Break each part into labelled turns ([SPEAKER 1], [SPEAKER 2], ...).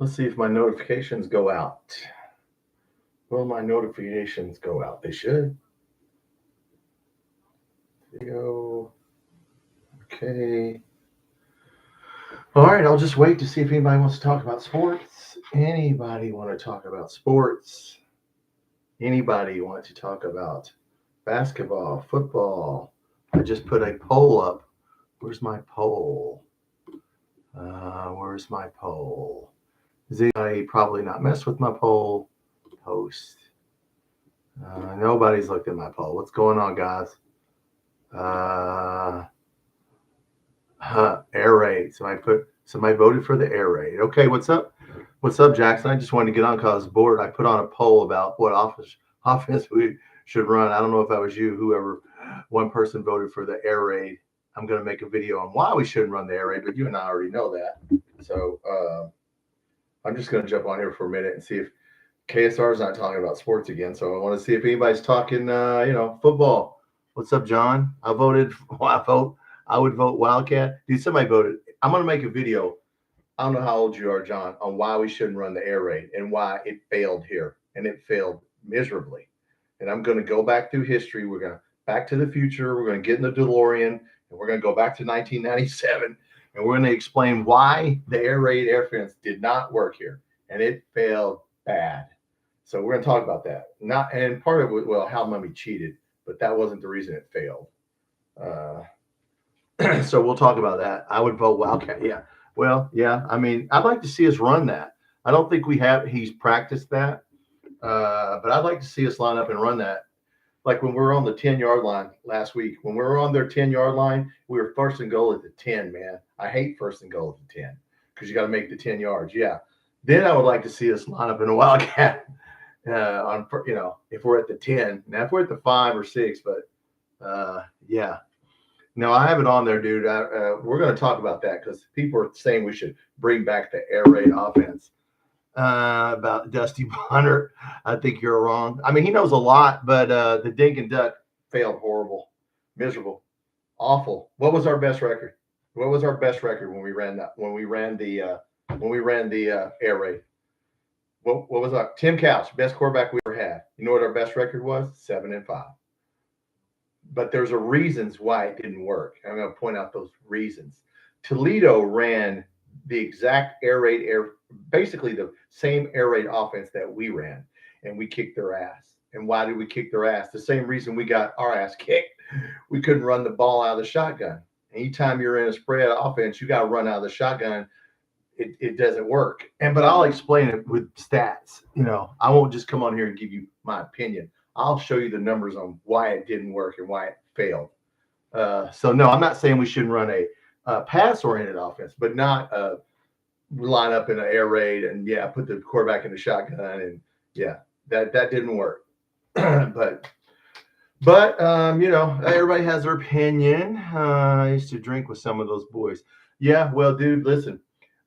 [SPEAKER 1] Let's see if my notifications go out. Will my notifications go out? They should. Video. Okay. All right, I'll just wait to see if anybody wants to talk about sports. Anybody want to talk about sports? Anybody want to talk about basketball, football? I just put a poll up. Where's my poll? Where's my poll? Is anybody probably not messed with my poll? Post. Nobody's looked at my poll. What's going on, guys? Air raid. Somebody voted for the air raid. Okay, what's up? What's up, Jackson? I just wanted to get on because I was bored. I put on a poll about what offense we should run. I don't know if that was you, whoever. One person voted for the air raid. I'm going to make a video on why we shouldn't run the air raid, but you and I already know that. So I'm just going to jump on here for a minute and see if KSR is not talking about sports again. So I want to see if anybody's talking, football. What's up, John? I would vote Wildcat. Dude, somebody voted. I'm going to make a video. I don't know how old you are, John, on why we shouldn't run the air raid and why it failed here. And it failed miserably. And I'm going to go back through history. We're going to back to the future. We're going to get in the DeLorean, and we're going to go back to 1997. And we're going to explain why the air raid air fence did not work here. And it failed bad. So we're going to talk about that. And part of it, well, how Mummy cheated, but that wasn't the reason it failed. So we'll talk about that. I would vote Wildcat. Yeah. Well, yeah. I mean, I'd like to see us run that. I don't think he's practiced that. But I'd like to see us line up and run that. Like when we were on the 10-yard line last week, when we were on their 10-yard line, we were first and goal at the 10, man. I hate first and goal at the 10 because you got to make the 10 yards. Yeah. Then I would like to see us line up in a Wildcat if we're at the 10. Now, if we're at the 5 or 6, but yeah. No, I have it on there, dude. We're going to talk about that because people are saying we should bring back the air raid offense. About Dusty Bonner, I think you're wrong. I mean, he knows a lot, but the Dink and Duck failed horrible, miserable, awful. What was our best record? What was our best record when we ran that? When we ran the air raid? What was our Tim Couch, best quarterback we ever had? You know what our best record was? 7-5. But there's a reasons why it didn't work. I'm going to point out those reasons. Toledo ran the exact basically the same air raid offense that we ran, and we kicked their ass. And why did we kick their ass? The same reason we got our ass kicked. We couldn't run the ball out of the shotgun. Anytime you're in a spread offense, you got to run out of the shotgun. It doesn't work. But I'll explain it with stats. I won't just come on here and give you my opinion. I'll show you the numbers on why it didn't work and why it failed. So no, I'm not saying we shouldn't run a pass-oriented offense, but not line up in an air raid and put the quarterback in the shotgun and that didn't work. but everybody has their opinion. I used to drink with some of those boys. Yeah, well, dude, listen.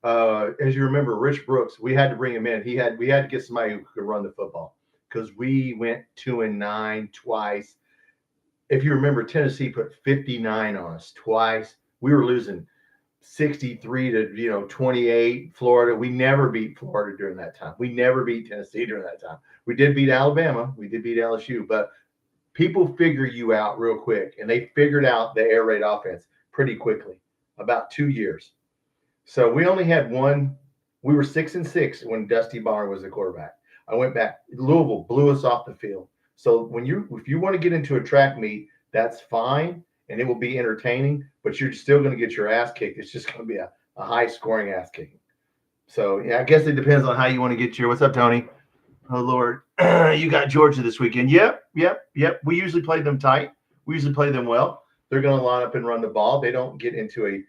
[SPEAKER 1] As you remember, Rich Brooks, we had to bring him in. We had to get somebody who could run the football because we went 2-9 twice. If you remember, Tennessee put 59 on us twice. We were losing 63 to 28. Florida, we never beat Florida during that time. We never beat Tennessee during that time. We did beat Alabama. We did beat LSU, but people figure you out real quick, and they figured out the air raid offense pretty quickly, about 2 years. So we only had one. We were 6-6 when Dusty Bonner was the quarterback. I went back. Louisville blew us off the field. So if you want to get into a track meet, that's fine, and it will be entertaining, but you're still going to get your ass kicked. It's just going to be a high-scoring ass kicking. So, I guess it depends on how you want to get your – what's up, Tony? Oh, Lord. You got Georgia this weekend. Yep. We usually play them tight. We usually play them well. They're going to line up and run the ball. They don't get into a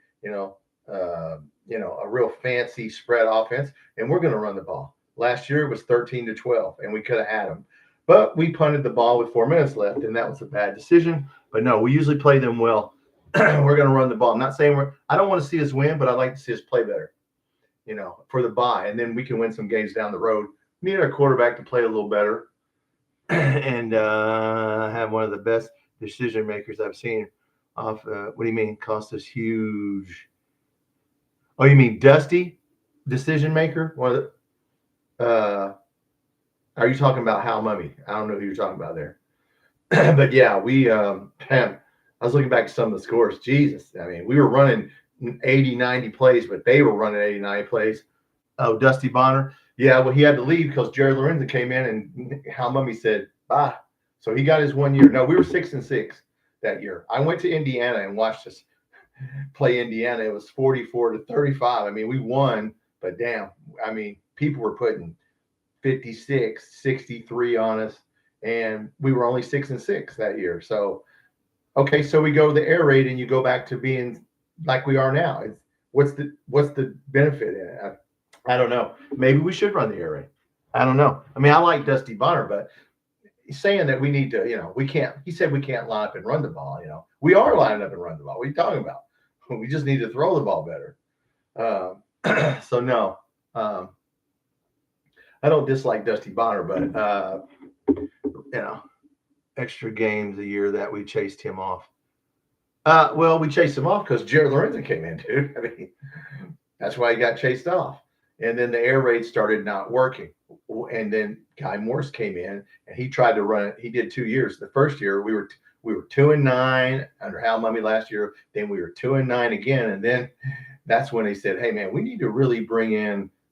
[SPEAKER 1] real fancy spread offense, and we're going to run the ball. Last year it was 13-12, and we could have had them. But we punted the ball with 4 minutes left, and that was a bad decision. But no, we usually play them well. We're going to run the ball. I'm not saying I don't want to see us win, but I'd like to see us play better, for the bye. And then we can win some games down the road. We need our quarterback to play a little better and have one of the best decision makers I've seen off. What do you mean? Cost us huge. Oh, you mean Dusty decision maker? Uh, are you talking about Hal Mummy? I don't know who you're talking about there. But yeah, man, I was looking back at some of the scores. Jesus. I mean, we were running 80, 90 plays, but they were running 80, 90 plays. Oh, Dusty Bonner. Yeah, well, he had to leave because Jerry Lorenzo came in and Hal Mummy said, bye. So he got his 1 year. No, we were 6-6 that year. I went to Indiana and watched us play Indiana. It was 44-35. I mean, we won, but damn, I mean, people were putting 56, 63 on us, and we were only 6-6 that year. So, okay, so we go to the air raid, and you go back to being like we are now. It's what's the benefit in it? I don't know. Maybe we should run the air raid. I don't know. I mean, I like Dusty Bonner, but he's saying that we need to, we can't. He said we can't line up and run the ball. We are lining up and run the ball. What are you talking about? We just need to throw the ball better. So no, I don't dislike Dusty Bonner, but extra games a year that we chased him off. Well, we chased him off because Jared Lorenzo came in, dude. I mean, that's why he got chased off. And then the air raid started not working. And then Guy Morse came in and he tried to run it. He did 2 years. The first year we were 2-9 under Hal Mummy last year. Then we were 2-9 again. And then that's when they said, hey man, we need to really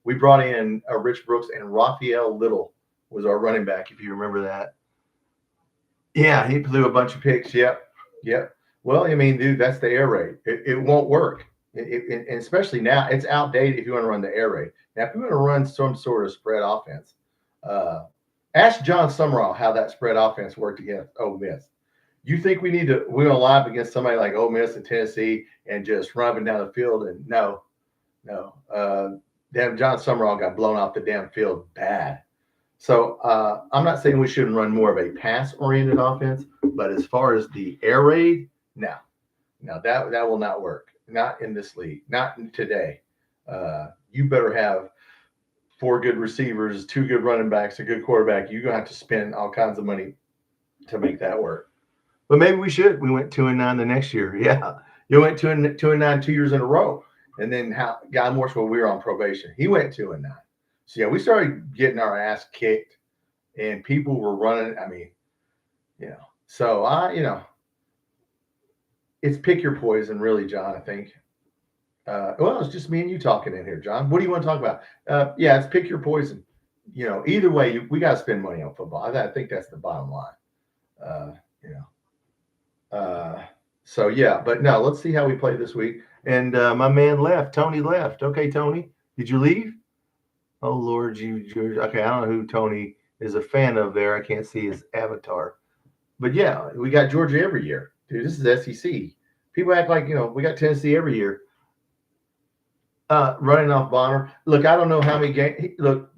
[SPEAKER 1] we brought in Rich Brooks, and Raphael Little was our running back, if you remember that. Yeah, he blew a bunch of picks. Yep. Well, I mean, dude, that's the air raid. It won't work. And especially now, it's outdated if you want to run the air raid. Now, if you want to run some sort of spread offense, ask John Summerall how that spread offense worked against Ole Miss. You think we're going to line up against somebody like Ole Miss and Tennessee and just run up and down the field? And no. Damn, John Summerall got blown off the damn field bad. So I'm not saying we shouldn't run more of a pass-oriented offense, but as far as the air raid, no, that will not work. Not in this league. Not today. You better have 4 good receivers, 2 good running backs, a good quarterback. You're gonna have to spend all kinds of money to make that work. But maybe we should. We went 2-9 the next year. Yeah, you went 2-9 2 years in a row, and then Guy Morse, we were on probation. He went 2-9. So yeah, we started getting our ass kicked, and people were running. I mean, so it's pick your poison, really, John. I think. Well, it's just me and you talking in here, John. What do you want to talk about? Yeah, it's pick your poison. Either way, we got to spend money on football. I think that's the bottom line. So yeah, but no, let's see how we play this week. And my man left. Tony left. Okay, Tony, did you leave? Oh Lord, okay. I don't know who Tony is a fan of there. I can't see his avatar. But yeah, we got Georgia every year. Dude, this is SEC. People act like, we got Tennessee every year. Running off Bonner. Look, I don't know how many games. Look,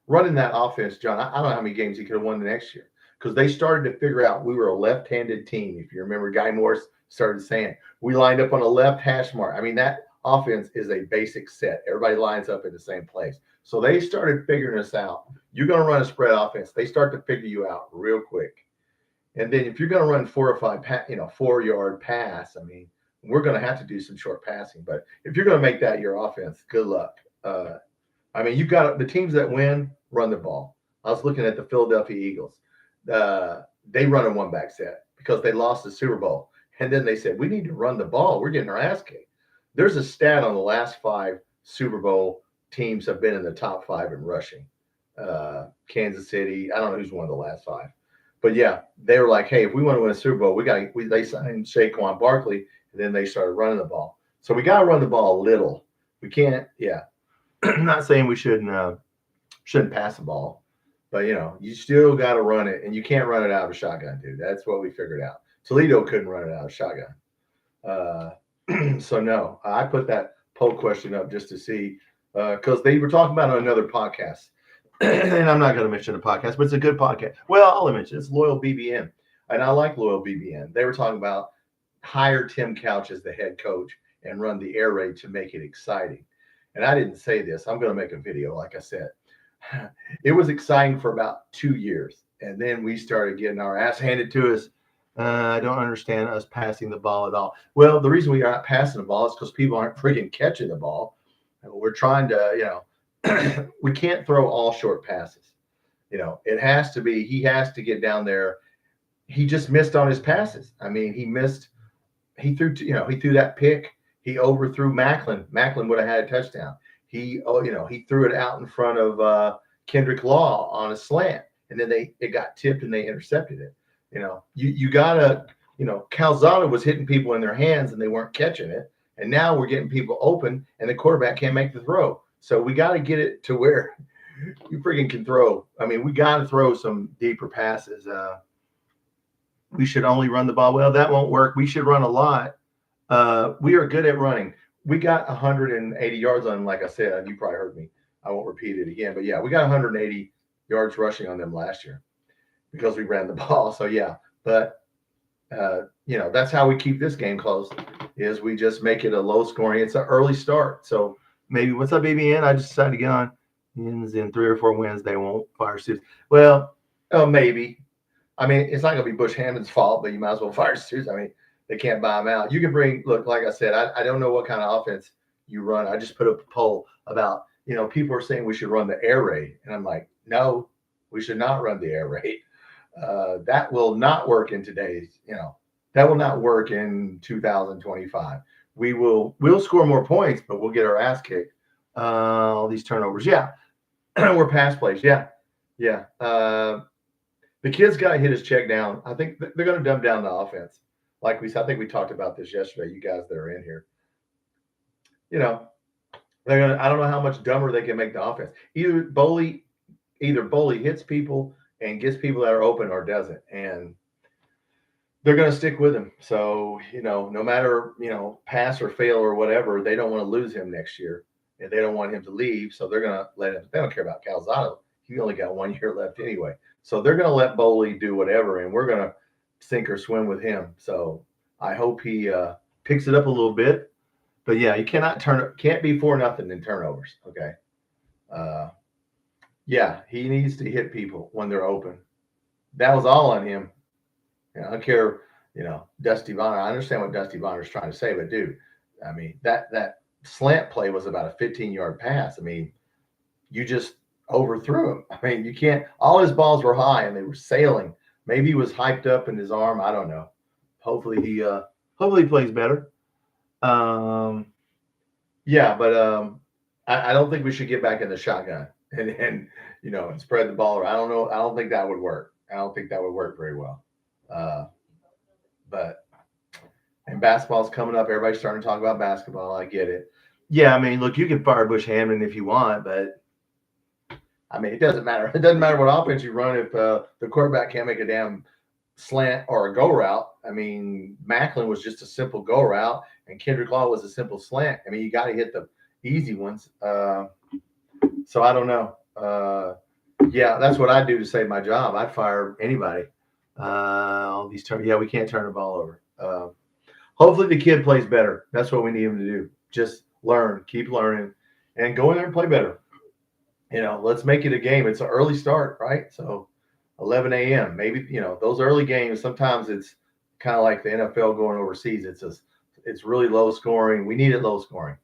[SPEAKER 1] running that offense, John, I don't know how many games he could have won the next year. Because they started to figure out we were a left-handed team. If you remember, Guy Morse started saying, we lined up on a left hash mark. I mean, that offense is a basic set. Everybody lines up in the same place. So they started figuring this out. You're going to run a spread offense. They start to figure you out real quick. And then if you're going to run 4 or 5, 4-yard pass, I mean, we're going to have to do some short passing. But if you're going to make that your offense, good luck. I mean, you've got the teams that win, run the ball. I was looking at the Philadelphia Eagles. They run a one-back set because they lost the Super Bowl. And then they said, we need to run the ball. We're getting our ass kicked. There's a stat on the last 5 Super Bowl teams have been in the top 5 in rushing. Kansas City, I don't know who's one of the last 5. But yeah, they were like, hey, if we want to win a Super Bowl, they signed Saquon Barkley, and then they started running the ball. So we got to run the ball a little. We can't, I'm not saying we shouldn't pass the ball, but you still got to run it, and you can't run it out of a shotgun, dude. That's what we figured out. Toledo couldn't run it out of a shotgun. So no, I put that poll question up just to see, because they were talking about it on another podcast. And I'm not going to mention the podcast, but it's a good podcast. Well, I'll mention it's Loyal BBN, and I like Loyal BBN. They were talking about hire Tim Couch as the head coach and run the air raid to make it exciting. And I didn't say this. I'm going to make a video, like I said. It was exciting for about 2 years, and then we started getting our ass handed to us. I don't understand us passing the ball at all. Well, the reason we aren't passing the ball is because people aren't freaking catching the ball. And we're trying to, we can't throw all short passes. It has to be, he has to get down there. He just missed on his passes. I mean, he threw that pick. He overthrew Macklin. Macklin would have had a touchdown. He threw it out in front of Kendrick Law on a slant, and then it got tipped and they intercepted it. You gotta, Calzada was hitting people in their hands and they weren't catching it. And now we're getting people open and the quarterback can't make the throw. So we got to get it to where you freaking can throw. I mean, we got to throw some deeper passes. We should only run the ball. Well, that won't work. We should run a lot. We are good at running. We got 180 yards on, like I said, you probably heard me. I won't repeat it again. But, yeah, we got 180 yards rushing on them last year because we ran the ball. So, yeah. But, that's how we keep this game close is we just make it a low scoring. It's an early start. So, maybe, what's up, BBN? I just decided to get on. In 3 or 4 wins, they won't fire Stoops. Well, maybe. I mean, it's not going to be Bush Hammond's fault, but you might as well fire Stoops. I mean, they can't buy him out. You can look, like I said, I don't know what kind of offense you run. I just put up a poll about, people are saying we should run the air raid. And I'm like, no, we should not run the air raid. That will not work in today's, that will not work in 2025. We'll score more points, but we'll get our ass kicked. All these turnovers. Yeah. We're pass plays. Yeah. The kid's got to hit his check down. I think they're going to dumb down the offense. Like I think we talked about this yesterday, you guys that are in here. They're going to, I don't know how much dumber they can make the offense. Either Boley hits people and gets people that are open or doesn't. And they're going to stick with him. So, no matter, pass or fail or whatever, they don't want to lose him next year. And they don't want him to leave. So they're going to let him. They don't care about Calzada. He only got 1 year left anyway. So they're going to let Boley do whatever, and we're going to sink or swim with him. So I hope he picks it up a little bit. But, yeah, you can't be 4-0 in turnovers, okay? Yeah, he needs to hit people when they're open. That was all on him. I don't care, Dusty Bonner. I understand what Dusty Bonner is trying to say, but, dude, I mean, that slant play was about a 15-yard pass. I mean, you just overthrew him. I mean, you can't – all his balls were high and they were sailing. Maybe he was hyped up in his arm. I don't know. Hopefully he plays better. Yeah, but I don't think we should get back in the shotgun and spread the ball around. I don't know. I don't think that would work. I don't think that would work very well. And basketball's coming up. Everybody's starting to talk about basketball. I get it. Yeah, I mean, look, you can fire Bush Hammond if you want, but I mean, it doesn't matter. It doesn't matter what offense you run if the quarterback can't make a damn slant or a go route. I mean, Macklin was just a simple go route, and Kendrick Law was a simple slant. I mean, you got to hit the easy ones. So I don't know. Yeah, that's what I'd do to save my job. I'd fire anybody. All these turn. Yeah, we can't turn the ball over. Hopefully the kid plays better. That's what we need him to do. Just learn, keep learning, and go in there and play better. Let's make it a game. It's an early start, right? So 11 a.m. Maybe, those early games, sometimes it's kind of like the NFL going overseas. It's really low scoring. We need it low scoring.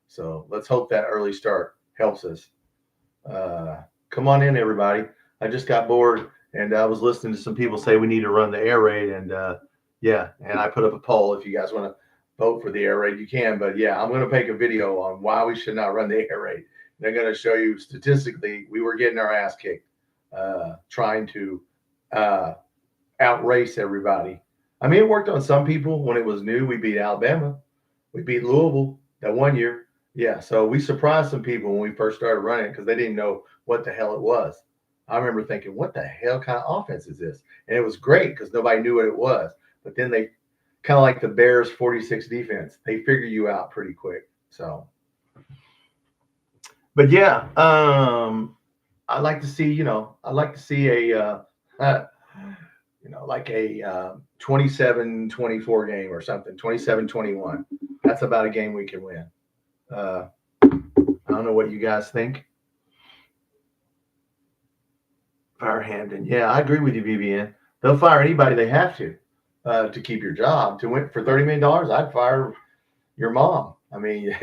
[SPEAKER 1] So let's hope that early start helps us. Come on in, everybody. I just got bored, and I was listening to some people say we need to run the air raid, and and I put up a poll. If you guys want to vote for the air raid, you can. But, yeah, I'm going to make a video on why we should not run the air raid. They're going to show you statistically we were getting our ass kicked trying to outrace everybody. I mean, it worked on some people when it was new. We beat Alabama. We beat Louisville that 1 year. Yeah, so we surprised some people when we first started running because they didn't know what the hell it was. I remember thinking, what the hell kind of offense is this? And it was great because nobody knew what it was. But then they kind of like the Bears 46 defense. They figure you out pretty quick. So, but yeah, I'd like to see, a, like a 27-24 game or something, 27-21. That's about a game we can win. I don't know what you guys think. Fire Hamden. Yeah, I agree with you, BBN. They'll fire anybody they have to keep your job. To win for $30 million, I'd fire your mom. I mean,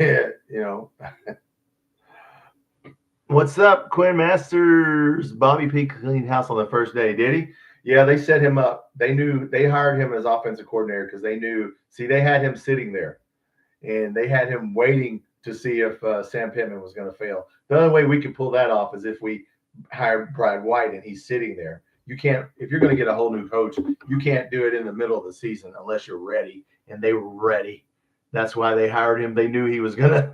[SPEAKER 1] Well, What's up, Quinn Masters? Bobby P cleaned house on the first day, did he? Yeah, they set him up. They knew they hired him as offensive coordinator because they knew. See, they had him sitting there, and they had him waiting to see if Sam Pittman was going to fail. The only way we could pull that off is if we hired Brad White and he's sitting there. You can't, if you're going to get a whole new coach, you can't do it in the middle of the season unless you're ready. And they were ready. That's why they hired him. They knew he was going to,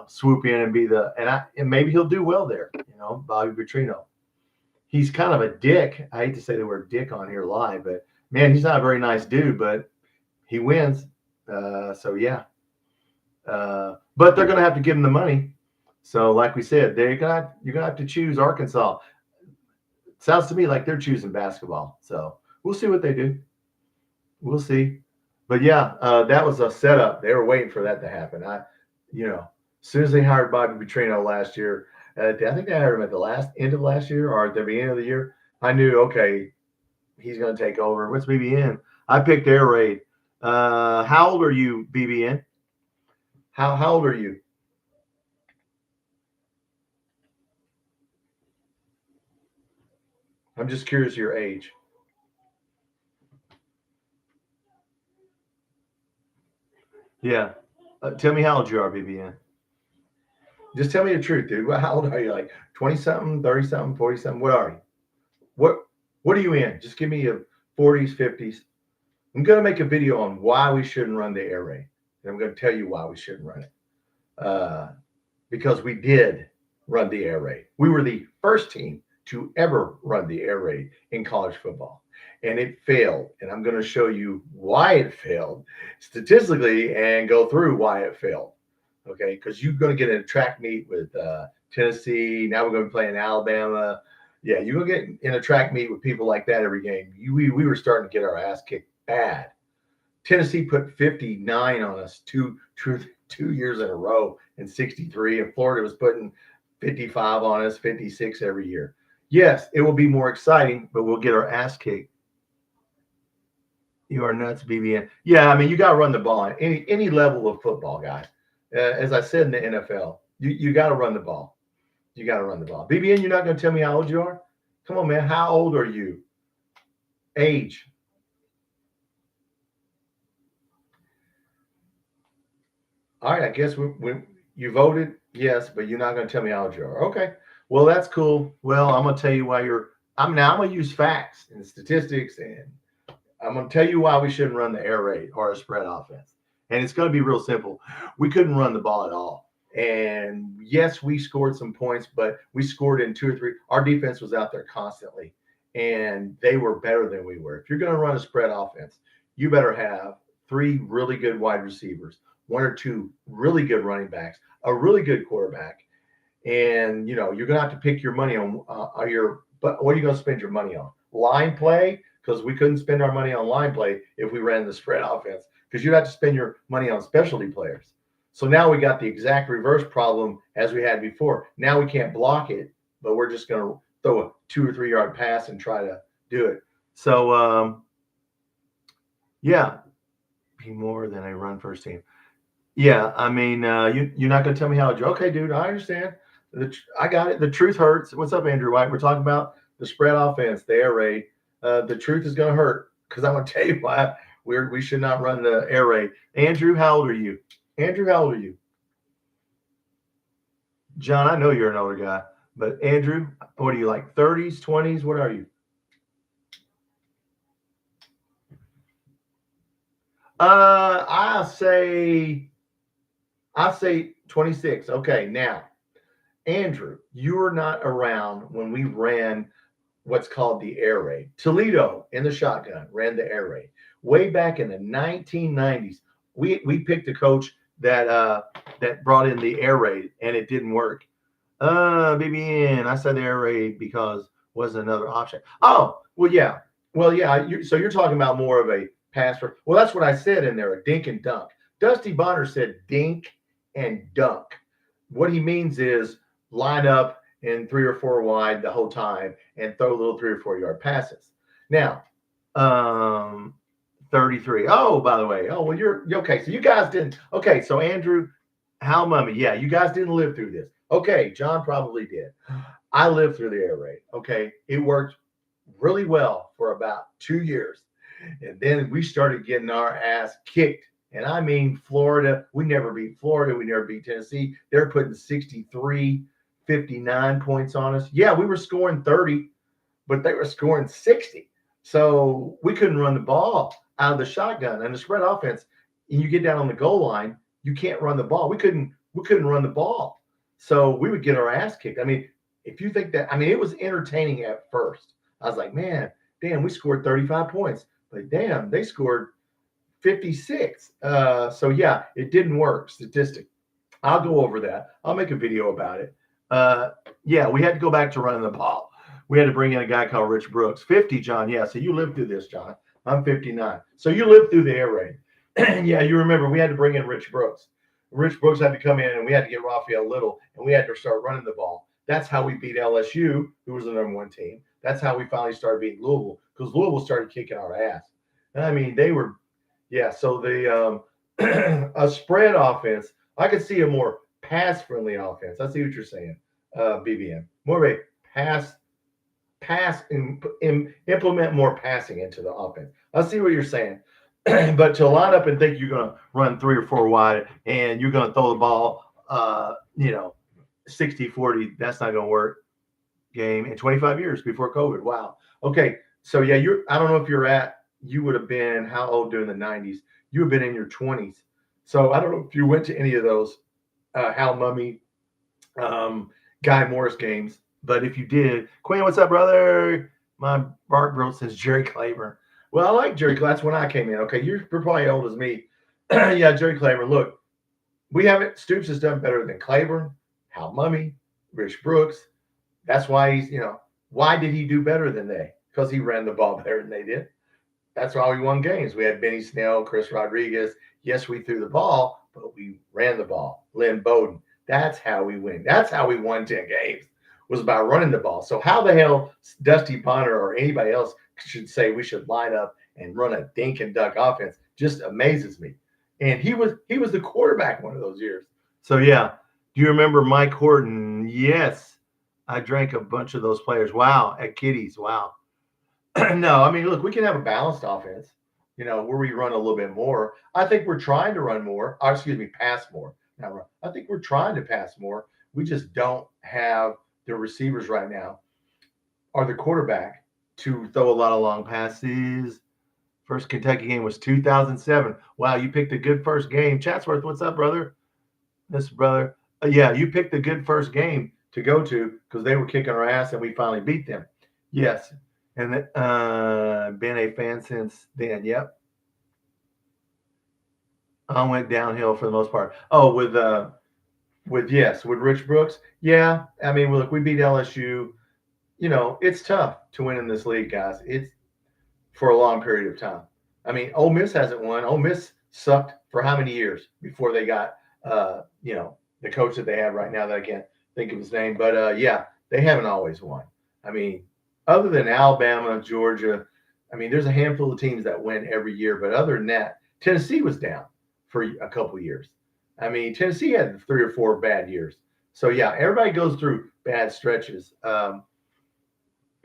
[SPEAKER 1] swoop in and be and maybe he'll do well there. Bobby Petrino. He's kind of a dick. I hate to say the word dick on here live, but man, he's not a very nice dude, but he wins. So yeah. But they're going to have to give him the money. So like we said, you're going to have to choose Arkansas. Sounds to me like they're choosing basketball. So we'll see what they do. We'll see. But yeah, that was a setup. They were waiting for that to happen. As soon as they hired Bobby Petrino last year, I think they hired him at the end of last year or at the beginning of the year. I knew, okay, he's going to take over. What's BBN? I picked Air Raid. How old are you, BBN? How old are you? I'm just curious your age. Yeah. Tell me how old you are, BBN. Just tell me the truth, dude. How old are you? Like 20-something, 30-something, 40-something? What are you? What are you in? Just give me a 40s, 50s. I'm going to make a video on why we shouldn't run the air raid. And I'm going to tell you why we shouldn't run it. Because we did run the air raid. We were the first team to ever run the air raid in college football. And it failed. And I'm going to show you why it failed statistically and go through why it failed. Okay, because you're going to get in a track meet with Tennessee. Now we're going to be playing Alabama. Yeah, you're going to get in a track meet with people like that every game. We were starting to get our ass kicked bad. Tennessee put 59 on us two years in a row in 63, and Florida was putting 55 on us, 56 every year. Yes, it will be more exciting, but we'll get our ass kicked. You are nuts, BBN. Yeah, I mean, you got to run the ball on any level of football, guys. As I said in the NFL, you got to run the ball. You got to run the ball. BBN, you're not going to tell me how old you are? Come on, man. How old are you? Age. All right, I guess you voted yes, but you're not going to tell me how old you are. Okay. Well, that's cool. Well, I'm going to tell you why I'm going to use facts and statistics, and I'm going to tell you why we shouldn't run the air raid or a spread offense. And it's going to be real simple. We couldn't run the ball at all. And yes, we scored some points, but we scored in 2 or 3. Our defense was out there constantly, and they were better than we were. If you're going to run a spread offense, you better have 3 really good wide receivers, 1 or 2 really good running backs, a really good quarterback. And, you're going to have to pick your money on but what are you going to spend your money on? Line play? Because we couldn't spend our money on line play if we ran the spread offense. Because you'd have to spend your money on specialty players. So now we got the exact reverse problem as we had before. Now we can't block it, but we're just going to throw a 2 or 3 yard pass and try to do it. So, yeah, be more than a run first team. Yeah, I mean, you're not going to tell me how. Okay, dude, I understand. I got it. The truth hurts. What's up, Andrew White? We're talking about the spread offense, the air raid. The truth is going to hurt because I'm going to tell you why we should not run the air raid. Andrew, how old are you? Andrew, how old are you? John, I know you're an older guy, but Andrew, what are you, like 30s, 20s? What are you? I'll say 26. Okay, now, Andrew, you were not around when we ran what's called the air raid. Toledo in the shotgun ran the air raid. Way back in the 1990s, we picked a coach that brought in the air raid, and it didn't work. BBN, I said the air raid because wasn't another option. Oh, well, yeah. So you're talking about more of a pass for. Well, that's what I said in there, a dink and dunk. Dusty Bonner said dink and dunk. What he means is line up in 3 or 4 wide the whole time and throw little 3 or 4 yard passes. Now, 33. Oh, by the way. Oh, well, you're okay. So you guys didn't. Okay, so Andrew, how mummy? Yeah, you guys didn't live through this. Okay, John probably did. I lived through the air raid. Okay, it worked really well for about 2 years. And then we started getting our ass kicked. And I mean, Florida, we never beat Florida. We never beat Tennessee. They're putting 63, 59 points on us. Yeah, we were scoring 30, but they were scoring 60. So we couldn't run the ball out of the shotgun and the spread offense. And you get down on the goal line, you can't run the ball. We couldn't run the ball. So we would get our ass kicked. I mean, if you think that, I mean, it was entertaining at first. I was like, man, damn, we scored 35 points. But damn, they scored 56. So yeah, it didn't work. Statistic. I'll go over that. I'll make a video about it. Yeah, we had to go back to running the ball. We had to bring in a guy called Rich Brooks. 50, John. Yeah, so you lived through this, John. I'm 59. So you lived through the air raid. Yeah, you remember we had to bring in Rich Brooks. Rich Brooks had to come in and we had to get Raphael Little and we had to start running the ball. That's how we beat LSU, who was the #1 team. That's how we finally started beating Louisville because Louisville started kicking our ass. I mean, they were, yeah. So the a spread offense, I could see a more pass-friendly offense. I see what you're saying, BBM. More of a implement more passing into the offense. I see what you're saying. But to line up and think you're going to run 3 or 4 wide and you're going to throw the ball, 60-40, that's not going to work. Game in 25 years before COVID. Wow. Okay. So yeah, I don't know if you would have been how old during the 90s? You have been in your 20s. So I don't know if you went to any of those Hal Mummy, Guy Morris games, but if you did, Quinn, what's up, brother? My Mark Bro says Jerry Claiborne. Well, I like Jerry. That's when I came in. Okay, you're probably old as me. Yeah, Jerry Claiborne. Look, Stoops has done better than Claiborne, Hal Mummy, Rich Brooks. That's why why did he do better than they? Because he ran the ball better than they did. That's why we won games. We had Benny Snell, Chris Rodriguez. Yes, we threw the ball, but we ran the ball. Lynn Bowden. That's how we win. That's how we won 10 games, was by running the ball. So how the hell Dusty Bonner or anybody else should say we should line up and run a dink and duck offense just amazes me. And he was the quarterback one of those years. So yeah. Do you remember Mike Horton? Yes. I drank a bunch of those players. Wow. At Kitty's. Wow. No, I mean, look, we can have a balanced offense, where we run a little bit more. I think we're trying to run more. Pass more. Not run. I think we're trying to pass more. We just don't have the receivers right now or the quarterback to throw a lot of long passes. First Kentucky game was 2007. Wow, you picked a good first game. Chatsworth, what's up, brother? This brother. Yeah, you picked a good first game to go to because they were kicking our ass and we finally beat them. Yes. And been a fan since then. Yep. I went downhill for the most part. Oh, with Rich Brooks. Yeah. I mean, look, we beat LSU. It's tough to win in this league, guys. It's for a long period of time. I mean, Ole Miss hasn't won. Ole Miss sucked for how many years before they got, the coach that they have right now that I can't think of his name. But, yeah, they haven't always won. I mean, other than Alabama, Georgia, I mean, there's a handful of teams that win every year. But other than that, Tennessee was down for a couple of years. I mean, Tennessee had 3 or 4 bad years. So, yeah, everybody goes through bad stretches.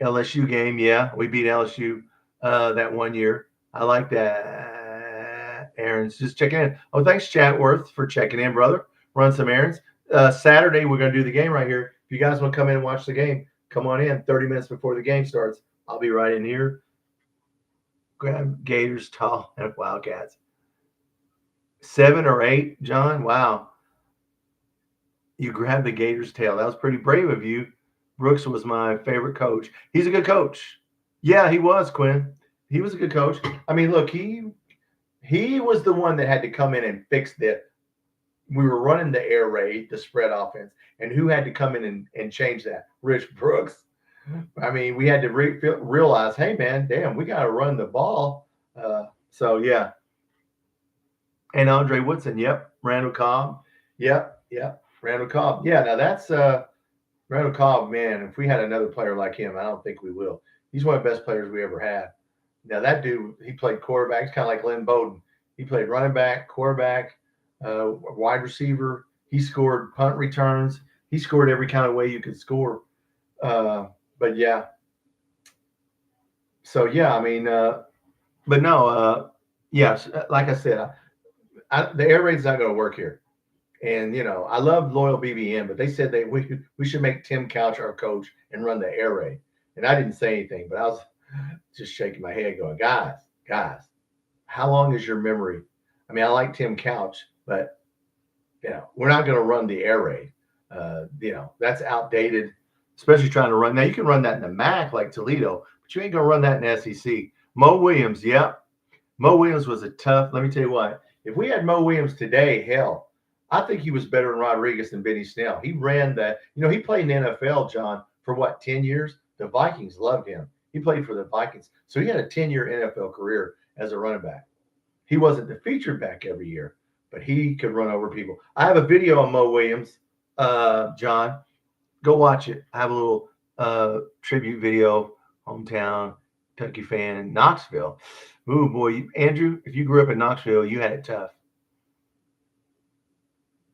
[SPEAKER 1] LSU game, yeah, we beat LSU that one year. I like that. Aaron's just checking in. Oh, thanks, Chatworth, for checking in, brother. Run some errands. Saturday, we're going to do the game right here. If you guys want to come in and watch the game, come on in 30 minutes before the game starts. I'll be right in here. Grab Gators, Tall, and Wildcats. 7 or 8, John? Wow. You grabbed the Gators' tail. That was pretty brave of you. Brooks was my favorite coach. He's a good coach. Yeah, he was, Quinn. He was a good coach. I mean, look, he was the one that had to come in and fix that. We were running the air raid, the spread offense, and who had to come in and change that? Rich Brooks. I mean, we had to realize, hey, man, damn, we got to run the ball. So, yeah. And Andre Woodson, yep. Randall Cobb, yep. Randall Cobb. Yeah, now that's Randall Cobb, man, if we had another player like him, I don't think we will. He's one of the best players we ever had. Now, that dude, he played quarterback. He's kind of like Lynn Bowden. He played running back, quarterback, wide receiver. He scored punt returns. He scored every kind of way you could score. But yeah. So yeah, I mean, but no, yes, like I said, the air raid's not going to work here. And I love loyal BBN, but they said we should make Tim Couch our coach and run the air raid. And I didn't say anything, but I was just shaking my head, going, guys, how long is your memory? I mean, I like Tim Couch, but we're not going to run the air raid. That's outdated, especially trying to run. Now you can run that in the MAC like Toledo, but you ain't going to run that in SEC. Mo Williams, yep. Mo Williams was a tough. Let me tell you what. If we had Mo Williams today, hell, I think he was better than Rodriguez and Benny Snell. He ran that. He played in the NFL, John, for what, 10 years? The Vikings loved him. He played for the Vikings. So he had a 10-year NFL career as a running back. He wasn't the featured back every year, but he could run over people. I have a video on Mo Williams, John. Go watch it. I have a little tribute video, hometown Kentucky fan in Knoxville. Ooh, boy, Andrew, if you grew up in Knoxville, you had it tough.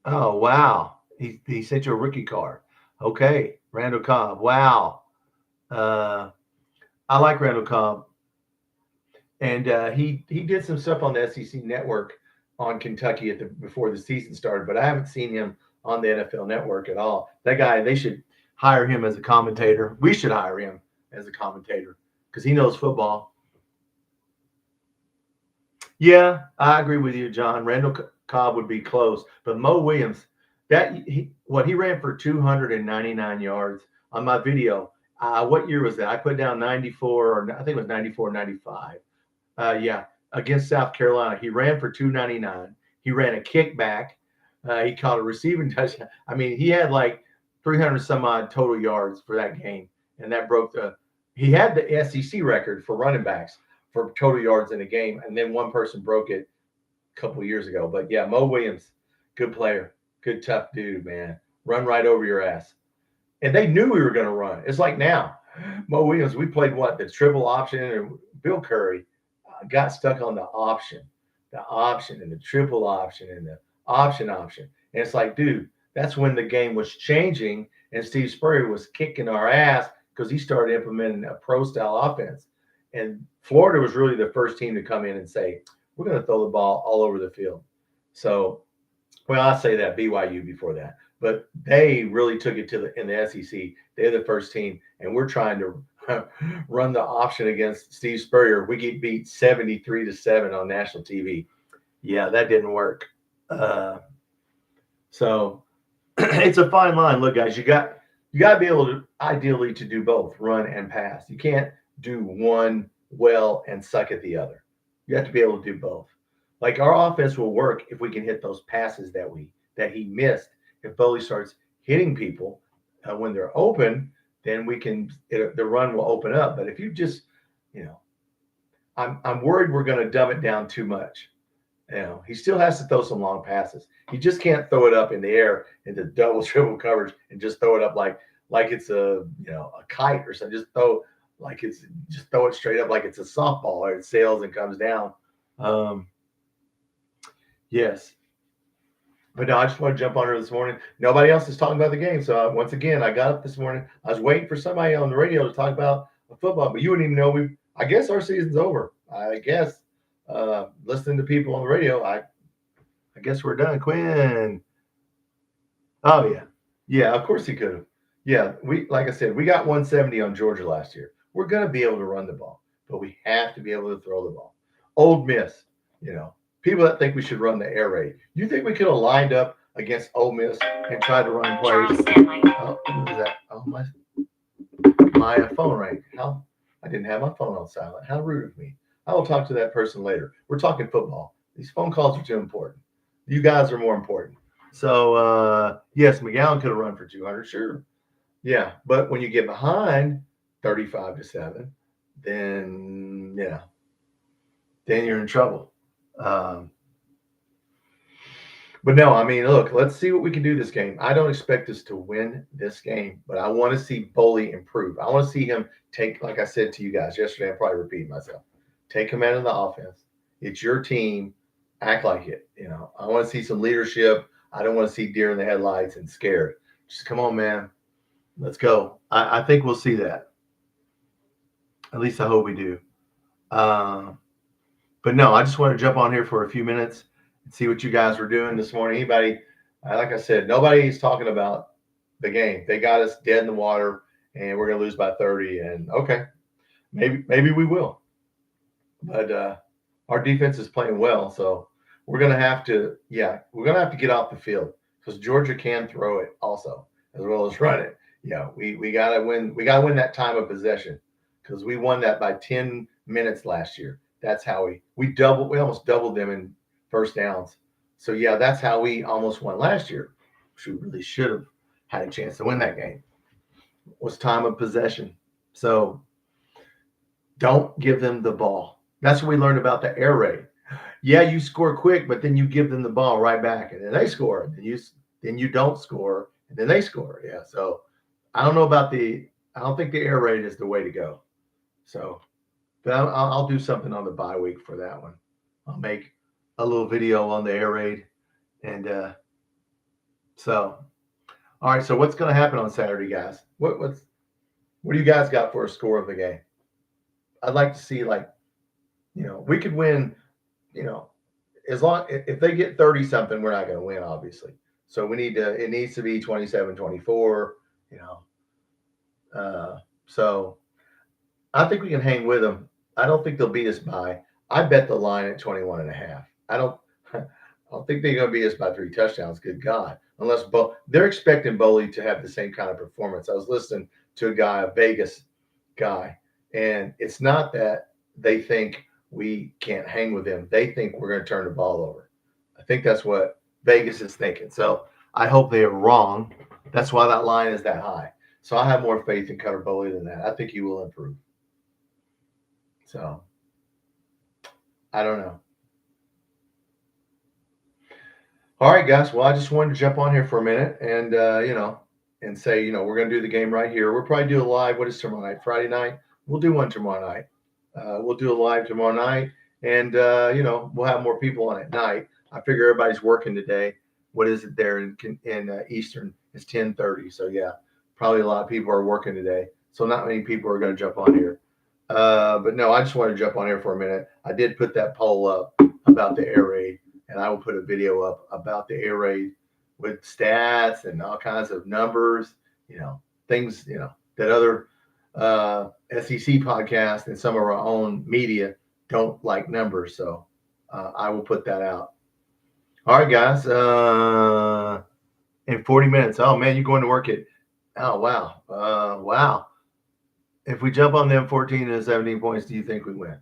[SPEAKER 1] Oh, wow. He sent you a rookie card. Okay. Randall Cobb. Wow. I like Randall Cobb. And he did some stuff on the SEC network on Kentucky before the season started, but I haven't seen him on the NFL network at all. That guy, they should hire him as a commentator. We should hire him as a commentator because he knows football. Yeah, I agree with you, John. Randall Cobb would be close, but Mo Williams, he ran for 299 yards on my video. What year was that? I put down 94, or I think it was 94, 95. Yeah, against South Carolina, he ran for 299. He ran a kickback. He caught a receiving touchdown. I mean, he had like 300 some odd total yards for that game, and that broke he had the SEC record for running backs for total yards in a game, and then one person broke it a couple of years ago. But yeah, Mo Williams, good player, good tough dude, man. Run right over your ass. And they knew we were going to run. It's like now, Mo Williams, we played the triple option, and Bill Curry got stuck on the option and the triple option and the option. And it's like, dude, that's when the game was changing, and Steve Spurrier was kicking our ass because he started implementing a pro-style offense. And Florida was really the first team to come in and say, we're going to throw the ball all over the field. So, well, I say that BYU before that, but they really took it in the SEC. They're the first team, and we're trying to run the option against Steve Spurrier. We get beat 73-7 on national TV. Yeah, that didn't work. So it's a fine line. Look, guys, you got to be able to ideally to do both, run and pass. You can't do one well and suck at the other. You have to be able to do both. Like, our offense will work if we can hit those passes that he missed. If Foley starts hitting people when they're open, then the run will open up. But if you just, I'm worried we're going to dumb it down too much. He still has to throw some long passes. He just can't throw it up in the air into double, triple coverage and just throw it up like it's a kite or something. Just throw it straight up like it's a softball, or it sails and comes down. Yes. But no, I just want to jump on her this morning. Nobody else is talking about the game. So once again, I got up this morning. I was waiting for somebody on the radio to talk about football, but you wouldn't even know I guess our season's over. I guess listening to people on the radio, I guess we're done. Quinn. Oh yeah. Yeah, of course he could have. Yeah, like I said, we got 170 on Georgia last year. We're gonna be able to run the ball, but we have to be able to throw the ball. Ole Miss, people that think we should run the air raid. You think we could have lined up against Ole Miss and tried to run plays? Oh, who is that? Oh, my phone rang. How? I didn't have my phone on silent. How rude of me. I will talk to that person later. We're talking football. These phone calls are too important. You guys are more important. So, yes, McGowan could have run for 200, sure. Yeah, but when you get behind 35-7, then, then you're in trouble. But no, I mean, look, let's see what we can do this game. I don't expect us to win this game, but I want to see Boley improve. I want to see him take, like I said to you guys yesterday, I'm probably repeating myself, take command of the offense. It's your team. Act like it. I want to see some leadership. I don't want to see deer in the headlights and scared. Just come on, man. Let's go. I think we'll see that. At least I hope we do. But no, I just want to jump on here for a few minutes and see what you guys were doing this morning. Anybody, like I said, nobody's talking about the game. They got us dead in the water, and we're going to lose by 30. And okay, maybe we will. But our defense is playing well, so we're going to have to, we're going to have to get off the field because Georgia can throw it also as well as run it. Yeah, we got to win. We got to win that time of possession because we won that by 10 minutes last year. That's how we almost doubled them in first downs. So yeah, that's how we almost won last year. We really should have had a chance to win that game. Was time of possession. So don't give them the ball. That's what we learned about the air raid. Yeah, you score quick, but then you give them the ball right back, and then they score. And then you don't score, and then they score. Yeah. So I don't know about I don't think the air raid is the way to go. So. But I'll do something on the bye week for that one. I'll make a little video on the air raid. And so, all right. So what's going to happen on Saturday, guys? What do you guys got for a score of the game? I'd like to see, we could win, as long if they get 30 something, we're not going to win, obviously. So it needs to be 27-24, so I think we can hang with them. I don't think they'll beat us by. I bet the line at 21.5. I don't think they're going to beat us by 3 touchdowns. Good God, unless they're expecting Boley to have the same kind of performance. I was listening to a Vegas guy, and it's not that they think we can't hang with them. They think we're going to turn the ball over. I think that's what Vegas is thinking. So I hope they are wrong. That's why that line is that high. So I have more faith in Cutter Boley than that. I think he will improve. So, I don't know. All right, guys. Well, I just wanted to jump on here for a minute and, and say, we're going to do the game right here. We'll probably do a live. What is tomorrow night? Friday night? We'll do one tomorrow night. We'll do a live tomorrow night. And, we'll have more people on at night. I figure everybody's working today. What is it there in Eastern? It's 10:30. So, yeah, probably a lot of people are working today. So not many people are going to jump on here. But no, I just want to jump on here for a minute. I did put that poll up about the air raid, and I will put a video up about the air raid with stats and all kinds of numbers, things, that other SEC podcasts and some of our own media don't like numbers. So I will put that out. All right, guys. In 40 minutes. Oh, man, you're going to work it. Oh, wow. Wow. If we jump on them 14 to 17 points, do you think we win?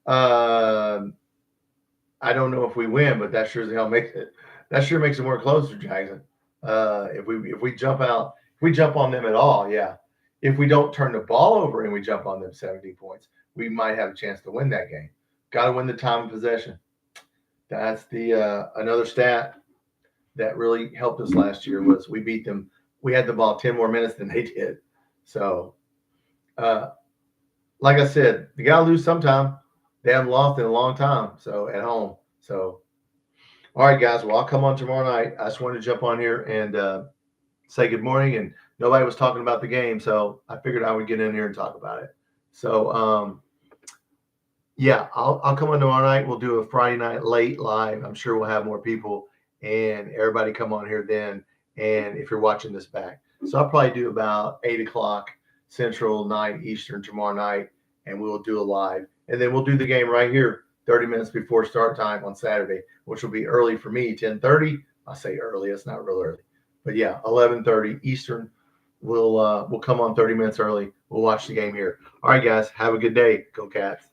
[SPEAKER 1] I don't know if we win, but that sure as hell makes it. That sure makes it more closer, Jackson. If we jump on them at all, yeah. If we don't turn the ball over and we jump on them 17 points, we might have a chance to win that game. Got to win the time of possession. That's the another stat that really helped us last year was we beat them. We had the ball 10 more minutes than they did. So. Like I said, you got to lose sometime. They haven't lost in a long time. So at home. So, all right, guys. Well, I'll come on tomorrow night. I just wanted to jump on here and say good morning. And nobody was talking about the game. So I figured I would get in here and talk about it. So, I'll come on tomorrow night. We'll do a Friday night late live. I'm sure we'll have more people and everybody come on here then. And if you're watching this back, so I'll probably do about 8:00 Central, 9 Eastern tomorrow night, and we'll do a live. And then we'll do the game right here 30 minutes before start time on Saturday, which will be early for me, 10:30. I say early, it's not real early. But yeah, 11:30 Eastern. We'll come on 30 minutes early. We'll watch the game here. All right, guys, have a good day. Go Cats.